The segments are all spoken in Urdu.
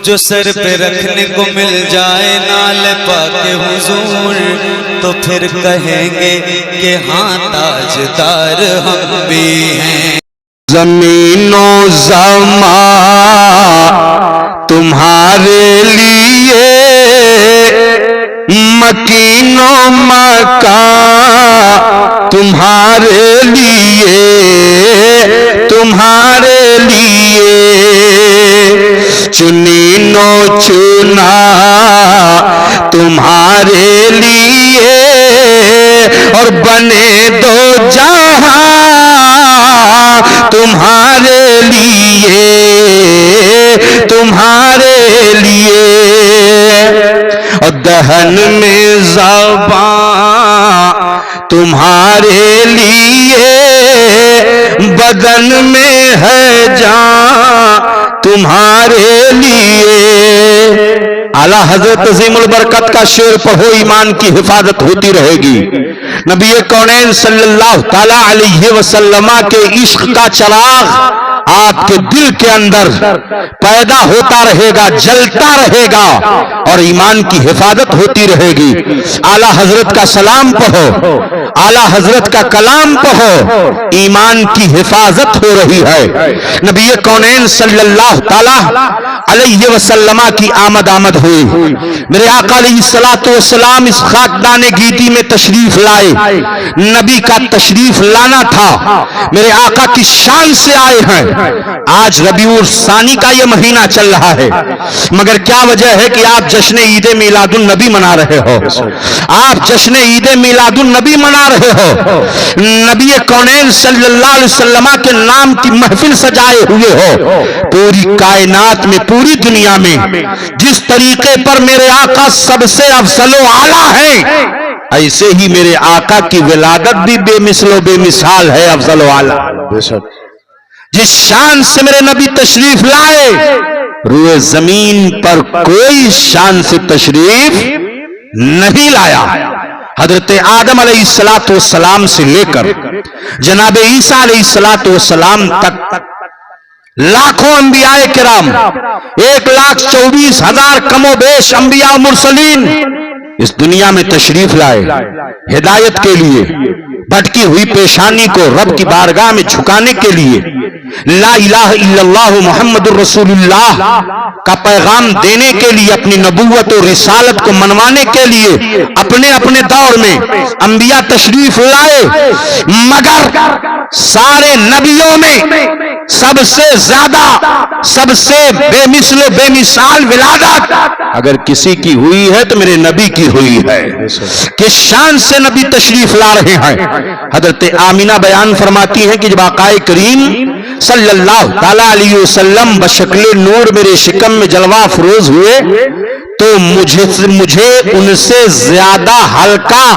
جو سر پہ رکھنے کو مل جائے نال پاک حضور تو پھر کہیں گے کہ ہاں تاجدار ہم بھی ہیں۔ زمین و زمان تمہارے لیے، مکین و مکان تمہارے لیے، تمہارے لیے چنین و چنا تمہارے لیے، اور بنے دو جہاں تمہارے لیے، تمہارے لیے، اور دہن میں زبان تمہارے لیے، بدن میں ہے جان تمہارے لیے۔ اعلیٰ حضرت عظیم البرکت کا شعر پڑھو، ایمان کی حفاظت ہوتی رہے گی۔ نبی کونین صلی اللہ تعالی علیہ وسلم کے عشق کا چراغ آپ کے دل کے اندر پیدا ہوتا رہے گا، جلتا رہے گا، اور ایمان کی حفاظت ہوتی رہے گی۔ اعلیٰ حضرت کا سلام پڑھو، اعلیٰ حضرت کا کلام پڑھو، ایمان کی حفاظت ہو رہی ہے۔ نبی کونین صلی اللہ تعالی علیہ وسلم کی آمد ہوئی۔ میرے آقا علیہ السلام اس خاکدان گیتی میں تشریف لائے۔ نبی کا تشریف لانا تھا، میرے آقا کی شان سے آئے ہیں۔ آج ربیع الثانی کا یہ مہینہ چل رہا ہے، مگر کیا وجہ ہے کہ آپ جشن عید میلاد النبی منا رہے ہو؟ آپ جشن عید میلاد النبی منا رہے ہو، نبی کونین صلی اللہ علیہ وسلم کے نام کی محفل سجائے ہوئے ہو۔ پوری کائنات میں، پوری دنیا میں جس طریقے پر میرے آقا سب سے افضل و اعلیٰ ہیں، ایسے ہی میرے آقا کی ولادت بھی بے مثل و بے مثال ہے، افضل و اعلیٰ۔ جس شان سے میرے نبی تشریف لائے، روئے زمین پر کوئی شان سے تشریف نہیں لایا۔ حضرت آدم علیہ السلام سے لے کر جناب عیسیٰ علیہ السلام تک لاکھوں انبیاء کرام، 1,24,000 کم و بیش انبیاء مرسلین اس دنیا میں تشریف لائے، ہدایت کے لیے، بھٹکی ہوئی پیشانی کو رب کی بارگاہ میں جھکانے کے لیے، لا الہ الا اللہ محمد الرسول اللہ کا پیغام دینے کے لیے، اپنی نبوت و رسالت کو منوانے کے لیے اپنے اپنے دور میں انبیاء تشریف لائے، مگر سارے نبیوں میں سب سے زیادہ، سب سے بے مثل و بے مثال ولادت اگر کسی کی ہوئی ہے تو میرے نبی کی ہوئی ہے۔ کس شان سے نبی تشریف لا رہے ہیں؟ حضرت آمینہ بیان فرماتی ہیں کہ جب آقا کریم صلی اللہ تعالی علیہ وسلم بشکل نور میرے شکم میں جلوہ افروز ہوئے تو مجھے ان سے زیادہ ہلکا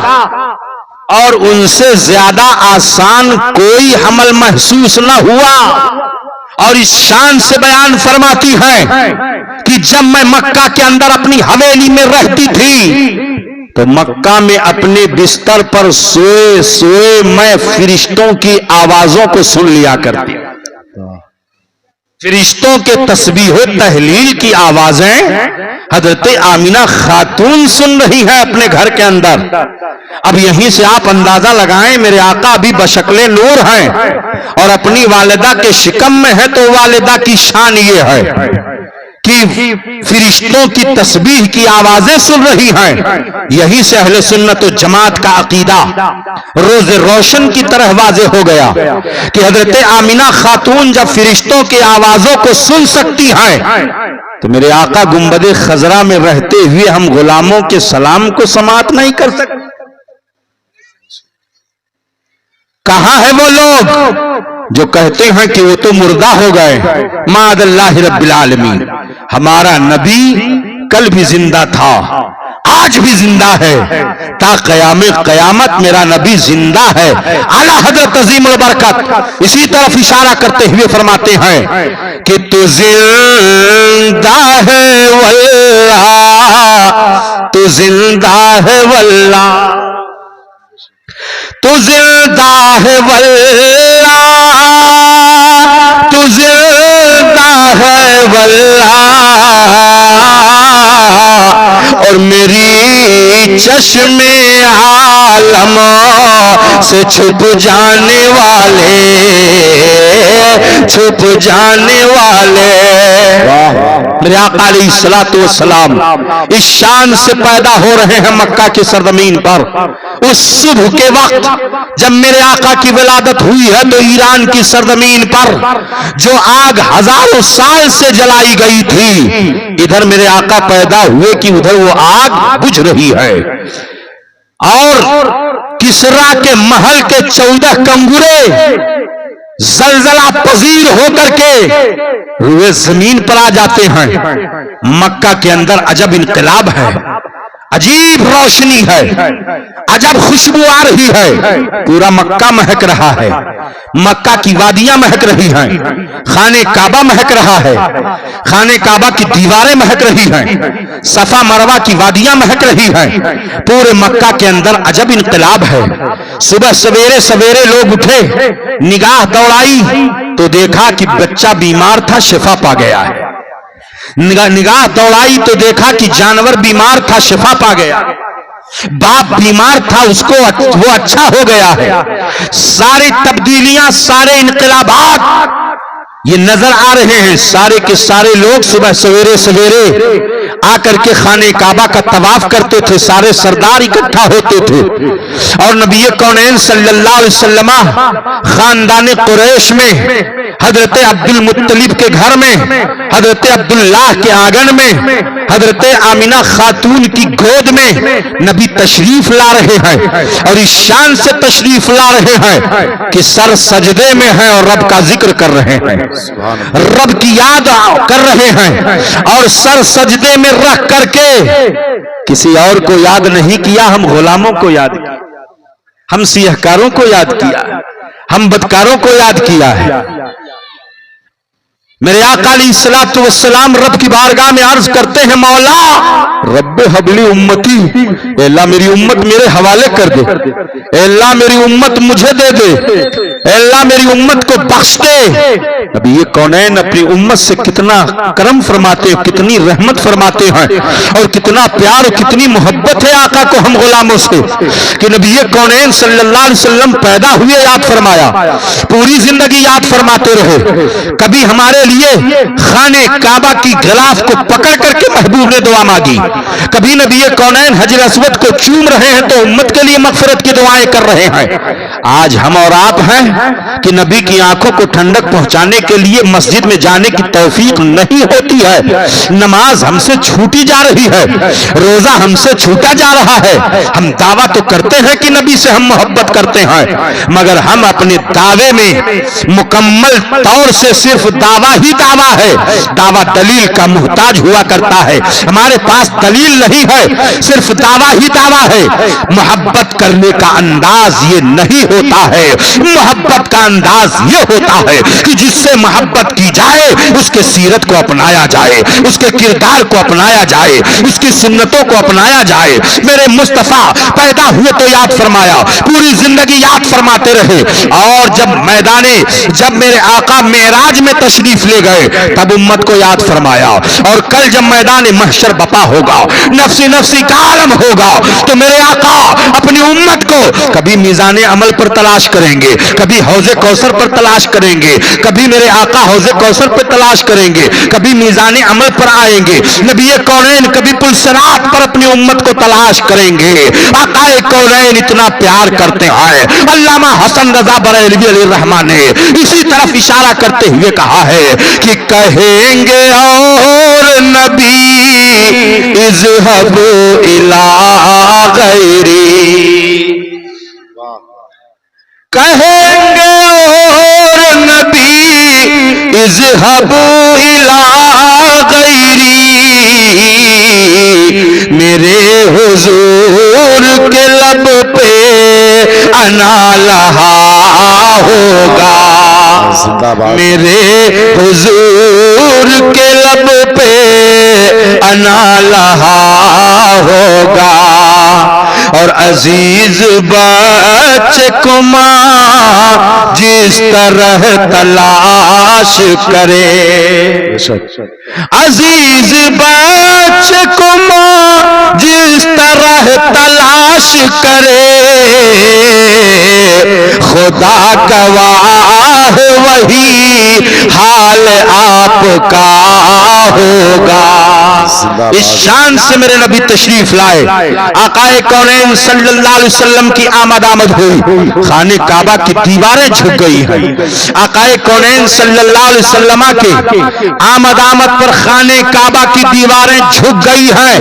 اور ان سے زیادہ آسان کوئی حمل محسوس نہ ہوا۔ اور اس شان سے بیان فرماتی ہے کہ جب میں مکہ کے اندر اپنی حویلی میں رہتی تھی تو مکہ میں اپنے بستر پر سوئے سوئے میں فرشتوں کی آوازوں کو سن لیا کرتی، فرشتوں کے تسبیح و تحلیل کی آوازیں حضرت آمینہ خاتون سن رہی ہے اپنے گھر کے اندر۔ اب یہیں سے آپ اندازہ لگائیں، میرے آقا ابھی بشکل نور ہیں اور اپنی والدہ کے شکم میں ہے، تو والدہ کی شان یہ ہے کہ فرشتوں کی تسبیح کی آوازیں سن رہی ہیں۔ یہی سے اہل سنت و جماعت کا عقیدہ روز روشن کی طرح واضح ہو گیا کہ حضرت آمینہ خاتون جب فرشتوں کی آوازوں کو سن سکتی ہیں تو میرے آقا گنبد خضرا میں رہتے ہوئے ہم غلاموں کے سلام کو سماعت نہیں کر سکتے۔ کہاں ہے وہ لوگ جو کہتے ہیں کہ وہ تو مردہ ہو گئے؟ معاذ اللہ رب العالمین، ہمارا نبی کل بھی زندہ تھا، آج بھی زندہ ہے، تا قیام قیامت میرا نبی زندہ ہے۔ اعلیٰ حضرت عظیم البرکت اسی طرف اشارہ کرتے ہوئے فرماتے ہیں کہ تو زندہ ہے واللہ، تو زندہ ہے واللہ، تو زندہ ہے واللہ، تو زندہ ہے واللہ، چشمے عالم سے چھپ جانے والے، چھپ جانے والے۔ میرے آقا علیہ الصلوۃ والسلام اس شان سے پیدا ہو رہے ہیں مکہ کی سرزمین پر۔ اس صبح کے وقت جب میرے آقا کی ولادت ہوئی ہے تو ایران کی سرزمین پر جو آگ ہزاروں سال سے جلائی گئی تھی، ادھر میرے آقا پیدا ہوئے کہ ادھر وہ آگ بجھ رہی ہے، اور کسرا کے محل کے 14 کنگورے زلزلہ پذیر ہو کر کے روئے زمین پر آ جاتے ہیں۔ مکہ کے اندر عجب انقلاب ہے، عجیب روشنی ہے، عجب خوشبو آ رہی ہے، پورا مکہ مہک رہا ہے، مکہ کی وادیاں مہک رہی ہیں، خانہ کعبہ مہک رہا ہے، خانہ کعبہ کی دیواریں مہک رہی ہیں، صفا مروہ کی وادیاں مہک رہی ہیں، پورے مکہ کے اندر عجب انقلاب ہے۔ صبح سویرے سویرے لوگ اٹھے، نگاہ دوڑائی تو دیکھا کہ بچہ بیمار تھا، شفا پا گیا ہے۔ نگاہ دوڑائی تو دیکھا کہ جانور بیمار تھا، شفا پا گیا۔ باپ بیمار تھا، اس کو وہ اچھا ہو گیا ہے۔ ساری تبدیلیاں، سارے انقلابات یہ نظر آ رہے ہیں۔ سارے کے سارے لوگ صبح سویرے سویرے آ کر کے خانہ کعبہ کا طواف کرتے تھے، سارے سردار اکٹھا ہوتے تھے، اور نبی کونین صلی اللہ علیہ وسلم خاندان قریش میں حضرت عبد المطلب کے گھر میں، حضرت عبداللہ کے آنگن میں، حضرت آمینہ خاتون کی گود میں نبی تشریف لا رہے ہیں، اور اس شان سے تشریف لا رہے ہیں کہ سر سجدے میں ہیں اور رب کا ذکر کر رہے ہیں، رب کی یاد کر رہے ہیں، اور سر سجدے میں رکھ کر کے کسی اور کو یاد نہیں کیا، ہم غلاموں کو یاد کیا، ہم سیہکاروں کو یاد کیا، ہم بدکاروں کو یاد کیا ہے۔ میرے آقا علیہ الصلوۃ والسلام رب کی بارگاہ میں عرض کرتے ہیں، مولا رب حبلی امتی، اے اللہ میری امت میرے حوالے کر دے، اے اللہ میری امت مجھے دے دے، اے اللہ میری امت کو بخش دے۔ ابھی یہ کونین اپنی امت سے کتنا کرم فرماتے ہیں، کتنی رحمت فرماتے ہیں، اور کتنا پیار اور کتنی محبت ہے آقا کو ہم غلاموں سے، کہ نبی کونین صلی اللہ علیہ وسلم پیدا ہوئے یاد فرمایا، پوری زندگی یاد فرماتے رہے۔ کبھی ہمارے لیے خانہ کعبہ کی غلاف کو پکڑ کر کے محبوب نے دعا مانگی، کبھی نبی کونین حجر اسود کو چوم رہے ہیں تو امت کے لیے مغفرت کی دعائیں کر رہے ہیں۔ آج ہم اور آپ ہیں کہ نبی کی آنکھوں کو ٹھنڈک پہنچانے کے لیے مسجد میں جانے کی توفیق نہیں ہوتی ہے، نماز ہم سے چھوٹی جا رہی ہے، روزہ ہم سے چھوٹا جا رہا ہے۔ ہم دعویٰ تو کرتے ہیں کہ نبی سے ہم محبت کرتے ہیں، مگر ہم اپنے دعوے میں مکمل طور سے صرف دعویٰ ہی دعویٰ ہے، دعویٰ دلیل کا محتاج ہوا کرتا ہے، ہمارے پاس دلیل نہیں ہے، صرف دعویٰ ہی دعویٰ ہے۔ محبت کرنے کا انداز یہ نہیں ہوتا ہے، محبت کا انداز یہ ہوتا ہے کہ جس سے محبت کی جائے اس کے سیرت کو اپنایا جائے، اس کے کردار کو اپنایا جائے، اس کی سنتوں کو اپنایا جائے۔ میرے مصطفیٰ پیدا ہوئے تو یاد فرمایا، پوری زندگی یاد فرماتے رہے، اور جب میرے آقا معراج میں تشریف لے گئے تب امت کو یاد فرمایا، اور کل جب میدان محشر بپا ہوگا، نفسی نفسی کا عالم ہوگا، تو میرے آقا اپنی امت کو کبھی میزان عمل پر تلاش کریں گے، کبھی حوض کوثر پر تلاش کریں گے، کبھی میرے آقا حوض کوثر پر تلاش کریں گے، کبھی میزان عمل پر آئیں گے، نبی کونین کبھی پل صراط پر اپنی امت کو تلاش کریں گے۔ آقا کونین اتنا پیار کرتے ہیں، علامہ حسن رضا بریلوی علیہ الرحمہ نے اسی طرف اشارہ کرتے ہوئے کہا ہے کہ کہیں گے اور نبی اذهبوا الی غیری، کہیں گے اور نبی اذهبوا الی غیری، میرے حضور کے لب پہ انا لہا ہوگا، میرے حضور کے لب پہ انا لہا ہوگا، اور عزیز بچے کو ماں جس طرح تلاش کرے، عزیز بچے کو ماں جس طرح تلاش کرے خدا گواہ وہی حال آپ کا ہوگا. اس شان سے میرے نبی تشریف لائے. آقا کونین صلی اللہ علیہ وسلم کی آمد ہوئی. خانہ کعبہ کی دیواریں جھک گئی ہیں. آقا کونین صلی اللہ علیہ وسلم کے آمد پر خانہ کعبہ کی دیواریں جھک گئی ہیں.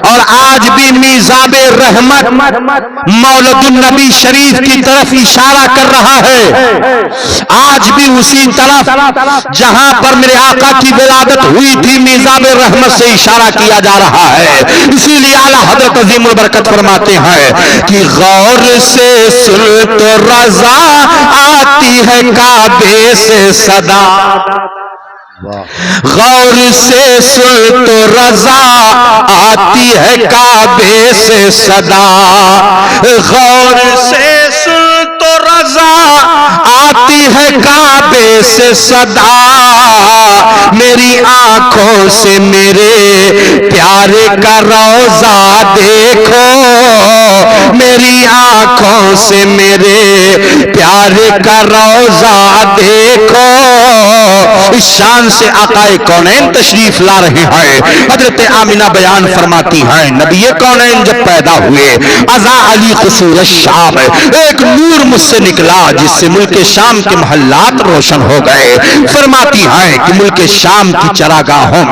اور آج بھی میزاب رحمت مولد النبی شریف کی طرف اشارہ کر رہا ہے. آج بھی اسی طرف جہاں پر میرے آقا کی ولادت ہوئی تھی میزاب رحمت سے اشارہ کیا جا رہا ہے. اسی لیے اعلیٰ حضرت عظیم البرکت فرماتے ہیں کہ غور سے سن تو رضا آتی ہے کعبے سے صدا. غور سے سن تو رضا آتی ہے کعبے سے صدا. غور سے سن تو رضا آتی ہے کعبے سے صدا. میری آنکھوں سے میرے پیارے کا روضہ دیکھو. میری آنکھوں سے میرے پیارے کا روضہ دیکھو. اس شان سے آقا کونین تشریف لا رہے ہیں. حضرت آمینہ بیان فرماتی ہیں نبی کونین جب پیدا ہوئے اضاء علی قصور الشام ایک نور مجھ سے نکلا جس سے ملک شام کے محلات روشن ہو گئے. فرماتی ہیں کہ ملک شام کی چراگاہوں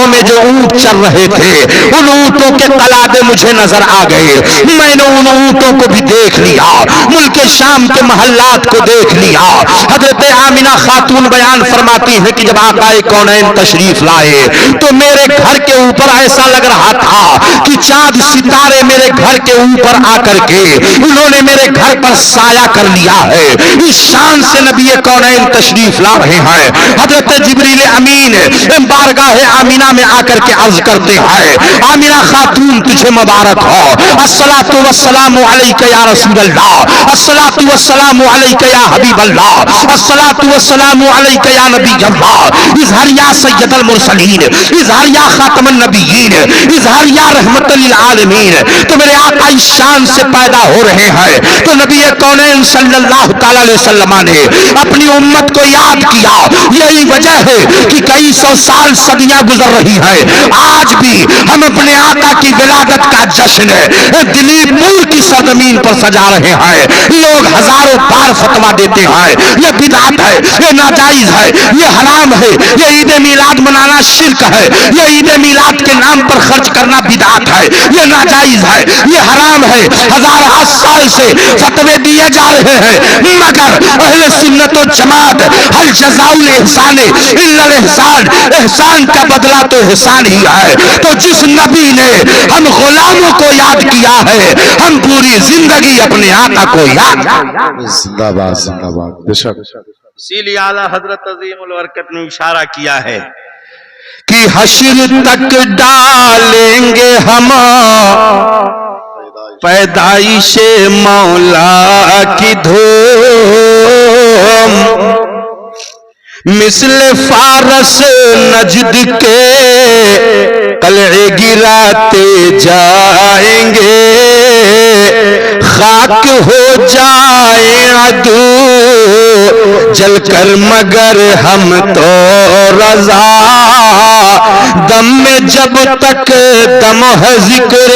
میں جو اونٹ چر رہے تھے ان اونٹوں کے قلادے مجھے نظر آ گئے. میں نے ان اونٹوں کو بھی دیکھ لیا. ملک شام کے محلات کو دیکھ لیا. حضرت آمینہ خاتون بیان فرماتی ہے کہ جب آقا کونین تشریف لائے تو میرے گھر کے اوپر ایسا لگ رہا تھا کہ چاند ستارے میرے گھر کے اوپر آ کر کے انہوں نے میرے گھر پر سایہ کر لیا ہے. اس شان سے نبی کونین تشریف لا رہے ہیں. حضرت جبریل امین بارگاہ آمینہ میں آ کر کے عرض کرتے ہیں آمینہ خاتون تجھے مبارک ہو. الصلاۃ والسلام علیک یا رسول اللہ. الصلاۃ والسلام علیک یا حبیب اللہ. الصلاۃ والسلام علیک یا نبی اللہ. اظہر یا سید المرسلین. اظہر یا خاتم النبیین. اظہر یا رحمت للعالمین. تو میرے آقا اس شان سے پیدا ہو رہے ہیں. تو نبی کونین صلی اللہ تعالی علیہ وسلم نے اپنی امت کو یاد کیا. یہی وجہ ہے کہ کئی سو سال صدیاں گزر رہی ہیں. آج بھی ہم اپنے آقا کی ولادت کا جشن دلیپ پور کی سرزمین پر سجا رہے ہیں. لوگ ہزاروں بار فتوا دیتے ہیں یہ بدعت ہے, یہ ناجائز ہے, یہ حرام ہے, یہ عید میلاد منانا شرک ہے, یہ عید میلاد کے نام پر خرچ کرنا بدعت ہے, یہ ناجائز ہے, یہ حرام ہے. ہزار سال سے فتوے دیے جا رہے ہیں مگر اہل سنت و جماعت ہل جزاء الاحسان الا الاحسان. احسان کا بدلہ تو احسان ہی ہے. تو جس نبی نے ہم غلاموں کو یاد کیا ہے ہم پوری زندگی اپنے آقا کو یاد. زندہ باد زندہ باد. بے شک. اسی لیے اعلیٰ حضرت عظیم البرکت نے اشارہ کیا ہے کہ حشر تک ڈالیں گے ہم پیدائش مولا کی دھوم. مثل فارس نجد کے قلعے گراتے جائیں گے. خاک ہو جائے عدو جل کر مگر ہم تو رضا. دم میں جب تک دم ہے ذکر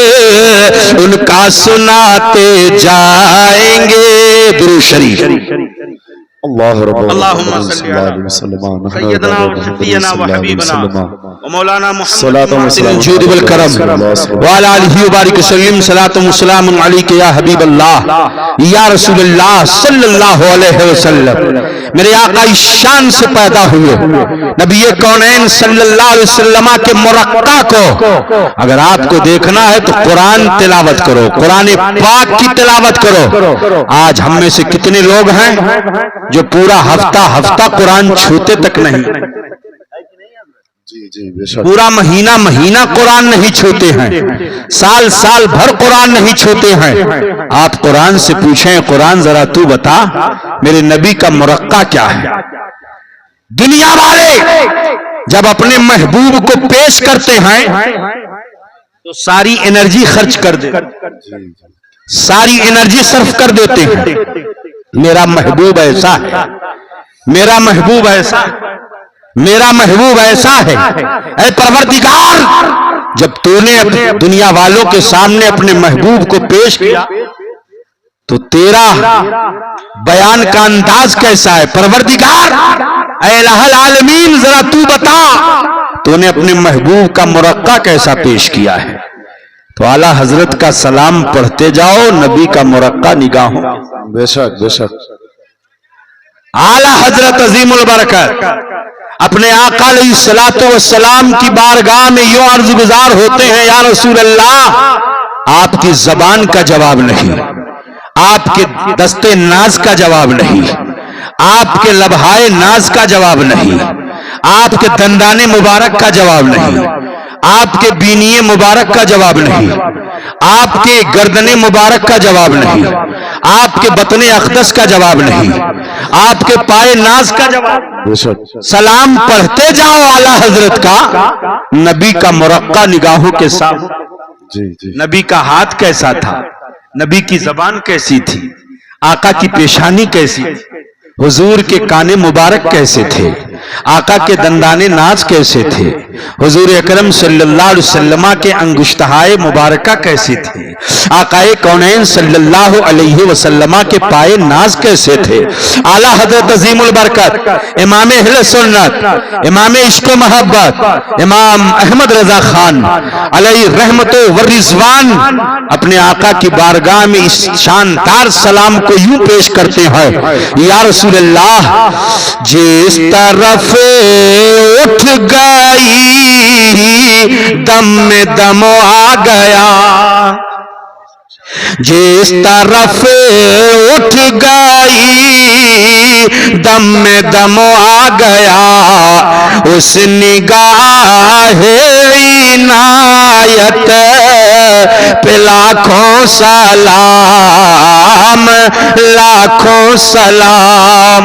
ان کا سناتے جائیں گے. درود شریف. اللہ رب اللہم صلی علی سیدنا و شفیعنا و حبیبنا و مولانا محمد الجود والکرم وعلی آلہ وبارک وسلم. صلاۃ و سلام علیک یا حبیب اللہ یا رسول اللہ صلی اللہ علیہ وسلم. میرے آقا اس شان سے پیدا ہوئے نبی کونین صلی اللہ علیہ وسلم کے مرقع کو اگر آپ کو دیکھنا ہے تو قرآن تلاوت کرو, قرآن پاک کی تلاوت کرو. آج ہم میں سے کتنے لوگ ہیں جو پورا ہفتہ قرآن چھوتے تک نہیں, پورا مہینہ قرآن نہیں چھوتے ہیں, سال بھر قرآن نہیں چھوتے ہیں. آپ قرآن سے پوچھیں قرآن ذرا تو بتا میرے نبی کا مرقع کیا ہے. دنیا والے جب اپنے محبوب کو پیش کرتے ہیں تو ساری انرجی خرچ کر دے, ساری انرجی صرف کر دیتے ہیں. میرا محبوب ایسا ہے, میرا محبوب ایسا ہے, میرا محبوب ایسا ہے. اے پروردگار, جب تو نے دنیا والوں کے سامنے اپنے محبوب کو پیش کیا تو تیرا بیان کا انداز کیسا ہے؟ پروردگار اے الہ العالمین, ذرا تو بتا تو نے اپنے محبوب کا مرقع کیسا پیش کیا ہے. تو اعلیٰ حضرت کا سلام پڑھتے جاؤ, نبی کا مرقع نگاہوں. بے شک بے شک. اعلیٰ حضرت عظیم البرکت اپنے آقا علیہ الصلوۃ والسلام کی بارگاہ میں یوں عرض گزار ہوتے ہیں, یا رسول اللہ, آپ کی زبان کا جواب نہیں, آپ کے دستے ناز کا جواب نہیں, آپ کے لبہائے ناز کا جواب نہیں, آپ کے دندان مبارک کا جواب نہیں, آپ کے بینی مبارک کا جواب نہیں, آپ کے گردن مبارک کا جواب نہیں, آپ کے بطن اقدس کا جواب نہیں, آپ کے پائے ناز کا جواب. بے شک. سلام پڑھتے جاؤ اعلیٰ حضرت کا, نبی کا مرقع نگاہوں کے ساتھ. جی جی. نبی کا ہاتھ کیسا تھا, نبی کی زبان کیسی تھی, آقا کی پیشانی کیسی تھی, حضور کے کان مبارک کیسے تھے, آقا کے دندان ناز کیسے تھے, حضور اکرم صلی اللہ علیہ وسلم کے انگشتہائے مبارکہ کیسے تھے, آقا کونین صلی اللہ علیہ وسلم کے پائے ناز کیسے تھے. اعلیٰ حضرت عظیم البرکت امام اہل سنت, امام عشق و محبت, امام احمد رضا خان علیہ رحمت و رضوان اپنے آقا کی بارگاہ میں اس شاندار سلام کو یوں پیش کرتے ہیں, یا رسول اللہ, جس طرف اٹھ گئی دم میں دم آ گیا, جس طرف اٹھ گئی دم میں دم آ گیا, اس نگاہ عنایت پہ لاکھوں سلام, لاکھوں سلام.